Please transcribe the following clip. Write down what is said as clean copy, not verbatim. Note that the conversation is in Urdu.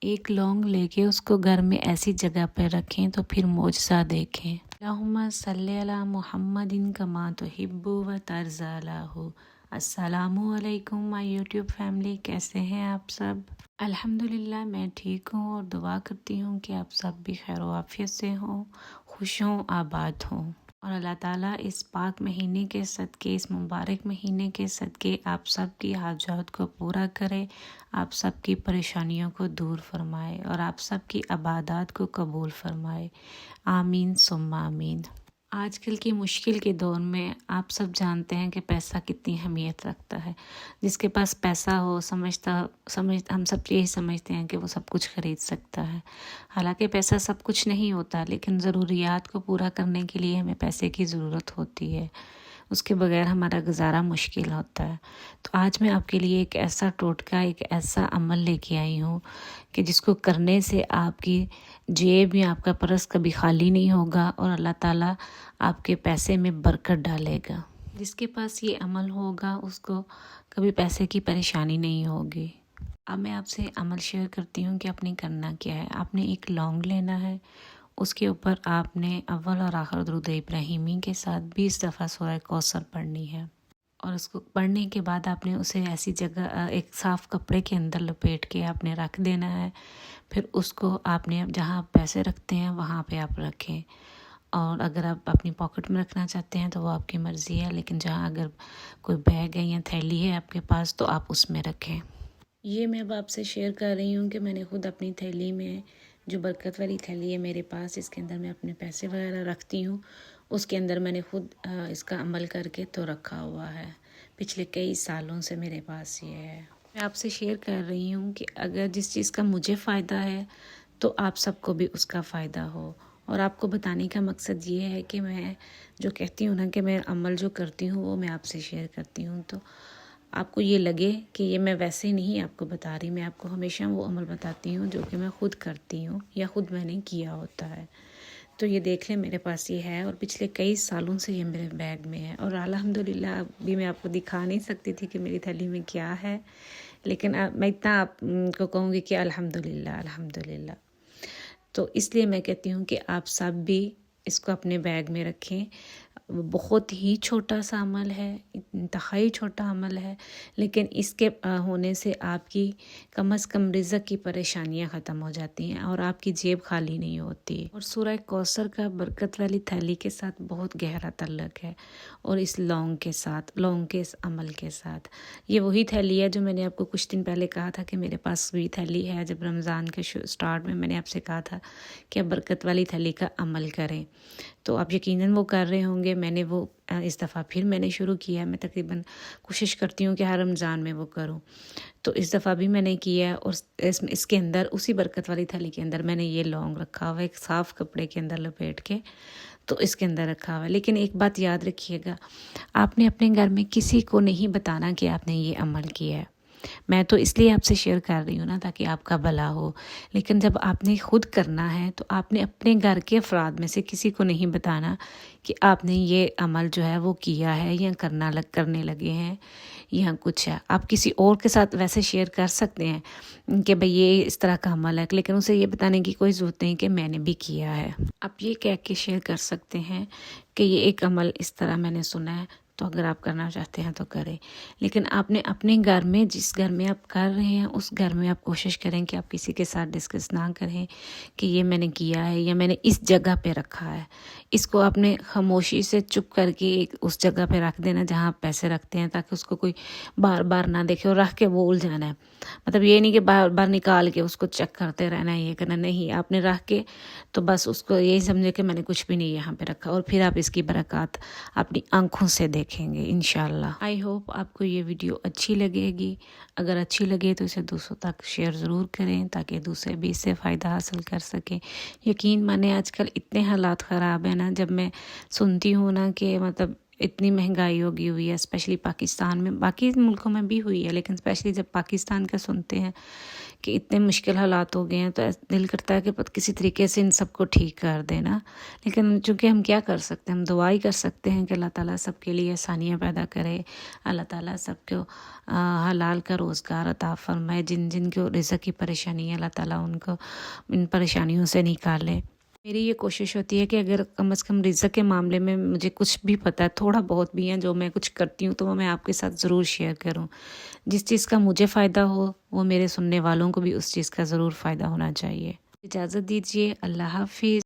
ایک لونگ لے کے اس کو گھر میں ایسی جگہ پہ رکھیں تو پھر معجزہ دیکھیں۔ اللہم صلی علی محمد کما تحب و ترضی له۔ السلام علیکم مائی یوٹیوب فیملی، کیسے ہیں آپ سب؟ الحمدللہ میں ٹھیک ہوں اور دعا کرتی ہوں کہ آپ سب بھی خیر و عافیت سے ہوں، خوش ہوں، آباد ہوں، اور اللہ تعالیٰ اس پاک مہینے کے صدقے، اس مبارک مہینے کے صدقے آپ سب کی حاجات کو پورا کرے، آپ سب کی پریشانیوں کو دور فرمائے اور آپ سب کی عبادات کو قبول فرمائے، آمین ثم آمین۔ آج کل کی مشکل کے دور میں آپ سب جانتے ہیں کہ پیسہ کتنی اہمیت رکھتا ہے۔ جس کے پاس پیسہ ہو ہم سب یہی سمجھتے ہیں کہ وہ سب کچھ خرید سکتا ہے، حالانکہ پیسہ سب کچھ نہیں ہوتا، لیکن ضروریات کو پورا کرنے کے لیے ہمیں پیسے کی ضرورت ہوتی ہے، اس کے بغیر ہمارا گزارا مشکل ہوتا ہے۔ تو آج میں آپ کے لیے ایک ایسا ٹوٹکا، ایک ایسا عمل لے کے آئی ہوں کہ جس کو کرنے سے آپ کی جیب یا آپ کا پرس کبھی خالی نہیں ہوگا اور اللہ تعالیٰ آپ کے پیسے میں برکت ڈالے گا۔ جس کے پاس یہ عمل ہوگا اس کو کبھی پیسے کی پریشانی نہیں ہوگی۔ اب میں آپ سے عمل شیئر کرتی ہوں کہ آپ نے کرنا کیا ہے۔ آپ نے ایک لونگ لینا ہے، اس کے اوپر آپ نے اول اور آخر درود ابراہیمی کے ساتھ 20 دفعہ سورہ کوثر پڑھنی ہے، اور اس کو پڑھنے کے بعد آپ نے اسے ایسی جگہ ایک صاف کپڑے کے اندر لپیٹ کے آپ نے رکھ دینا ہے۔ پھر اس کو آپ نے جہاں آپ پیسے رکھتے ہیں وہاں پہ آپ رکھیں، اور اگر آپ اپنی پاکٹ میں رکھنا چاہتے ہیں تو وہ آپ کی مرضی ہے، لیکن جہاں اگر کوئی بیگ ہے یا تھیلی ہے آپ کے پاس تو آپ اس میں رکھیں۔ یہ میں اب آپ سے شیئر کر رہی ہوں کہ میں نے خود اپنی تھیلی میں، جو برکت والی تھیلی ہے میرے پاس، اس کے اندر میں اپنے پیسے وغیرہ رکھتی ہوں، اس کے اندر میں نے خود اس کا عمل کر کے تو رکھا ہوا ہے۔ پچھلے کئی سالوں سے میرے پاس یہ ہے۔ میں آپ سے شیئر کر رہی ہوں کہ اگر جس چیز کا مجھے فائدہ ہے تو آپ سب کو بھی اس کا فائدہ ہو، اور آپ کو بتانے کا مقصد یہ ہے کہ میں جو کہتی ہوں نا کہ میں عمل جو کرتی ہوں وہ میں آپ سے شیئر کرتی ہوں، تو آپ کو یہ لگے کہ یہ میں ویسے نہیں آپ کو بتا رہی، میں آپ کو ہمیشہ وہ عمل بتاتی ہوں جو کہ میں خود کرتی ہوں یا خود میں نے کیا ہوتا ہے۔ تو یہ دیکھ لیں میرے پاس یہ ہے، اور پچھلے کئی سالوں سے یہ میرے بیگ میں ہے، اور الحمدللہ ابھی میں آپ کو دکھا نہیں سکتی تھی کہ میری تھیلی میں کیا ہے، لیکن میں اتنا آپ کو کہوں گی کہ الحمدللہ الحمدللہ۔ تو اس لیے میں کہتی ہوں کہ آپ سب بھی اس کو اپنے بیگ میں رکھیں۔ بہت ہی چھوٹا سا عمل ہے، انتہائی چھوٹا عمل ہے، لیکن اس کے ہونے سے آپ کی کم از کم رزق کی پریشانیاں ختم ہو جاتی ہیں اور آپ کی جیب خالی نہیں ہوتی۔ اور سورہ کوثر کا برکت والی تھیلی کے ساتھ بہت گہرا تعلق ہے، اور اس لونگ کے ساتھ، لونگ کے اس عمل کے ساتھ۔ یہ وہی تھیلی ہے جو میں نے آپ کو کچھ دن پہلے کہا تھا کہ میرے پاس وہی تھیلی ہے، جب رمضان کے سٹارٹ میں نے آپ سے کہا تھا کہ آپ برکت والی تھیلی کا عمل کریں، تو آپ یقیناً وہ کر رہے ہوں گے۔ میں نے وہ اس دفعہ پھر میں نے شروع کیا ہے، میں تقریباً کوشش کرتی ہوں کہ ہر رمضان میں وہ کروں، تو اس دفعہ بھی میں نے کیا ہے، اور اس کے اندر اسی برکت والی تھیلی کے اندر میں نے یہ لونگ رکھا ہوا ہے، ایک صاف کپڑے کے اندر لپیٹ کے تو اس کے اندر رکھا ہوا ہے۔ لیکن ایک بات یاد رکھیے گا، آپ نے اپنے گھر میں کسی کو نہیں بتانا کہ آپ نے یہ عمل کیا ہے۔ میں تو اس لیے آپ سے شیئر کر رہی ہوں نا تاکہ آپ کا بھلا ہو، لیکن جب آپ نے خود کرنا ہے تو آپ نے اپنے گھر کے افراد میں سے کسی کو نہیں بتانا کہ آپ نے یہ عمل جو ہے وہ کیا ہے یا کرنے لگے ہیں یا کچھ ہے۔ آپ کسی اور کے ساتھ ویسے شیئر کر سکتے ہیں کہ بھئی یہ اس طرح کا عمل ہے، لیکن اسے یہ بتانے کی کوئی ضرورت نہیں کہ میں نے بھی کیا ہے۔ آپ یہ کہہ کے شیئر کر سکتے ہیں کہ یہ ایک عمل اس طرح میں نے سنا ہے، تو اگر آپ کرنا چاہتے ہیں تو کریں، لیکن آپ نے اپنے گھر میں، جس گھر میں آپ کر رہے ہیں اس گھر میں آپ کوشش کریں کہ آپ کسی کے ساتھ ڈسکس نہ کریں کہ یہ میں نے کیا ہے یا میں نے اس جگہ پہ رکھا ہے۔ اس کو آپ نے خاموشی سے چپ کر کے اس جگہ پہ رکھ دینا جہاں آپ پیسے رکھتے ہیں، تاکہ اس کو کوئی بار بار نہ دیکھے، اور رکھ کے بھول جانا ہے۔ مطلب یہ نہیں کہ بار بار نکال کے اس کو چیک کرتے رہنا ہے، یہ کرنا نہیں، آپ نے رکھ کے تو بس اس کو یہی سمجھے کہ میں نے کچھ بھی نہیں یہاں پہ رکھا، اور پھر آپ اس کی برکات اپنی آنکھوں سے دیکھیں گے انشاءاللہ۔ آئی ہوپ آپ کو یہ ویڈیو اچھی لگے گی، اگر اچھی لگے تو اسے دوسروں تک شیئر ضرور کریں تاکہ دوسرے بھی اس سے فائدہ حاصل کر سکیں۔ یقین مانیں آج کل اتنے حالات خراب ہیں نا، جب میں سنتی ہوں نا کہ مطلب اتنی مہنگائی ہوئی ہے، اسپیشلی پاکستان میں، باقی ملکوں میں بھی ہوئی ہے، لیکن اسپیشلی جب پاکستان کا سنتے ہیں کہ اتنے مشکل حالات ہو گئے ہیں تو دل کرتا ہے کہ کسی طریقے سے ان سب کو ٹھیک کر دینا. لیکن چونکہ ہم کیا کر سکتے ہیں، ہم دعا ہی کر سکتے ہیں کہ اللہ تعالیٰ سب کے لیے آسانیاں پیدا کرے، اللہ تعالیٰ سب کو حلال کا روزگار عطا فرمائے، جن جن کو رزق کی پریشانی ہے اللہ تعالیٰ ان کو ان پریشانیوں سے نکالے. میری یہ کوشش ہوتی ہے کہ اگر کم از کم رزق کے معاملے میں مجھے کچھ بھی پتہ ہے، تھوڑا بہت بھی ہے جو میں کچھ کرتی ہوں، تو وہ میں آپ کے ساتھ ضرور شیئر کروں. جس چیز کا مجھے فائدہ ہو وہ میرے سننے والوں کو بھی اس چیز کا ضرور فائدہ ہونا چاہیے. اجازت دیجیے، اللہ حافظ.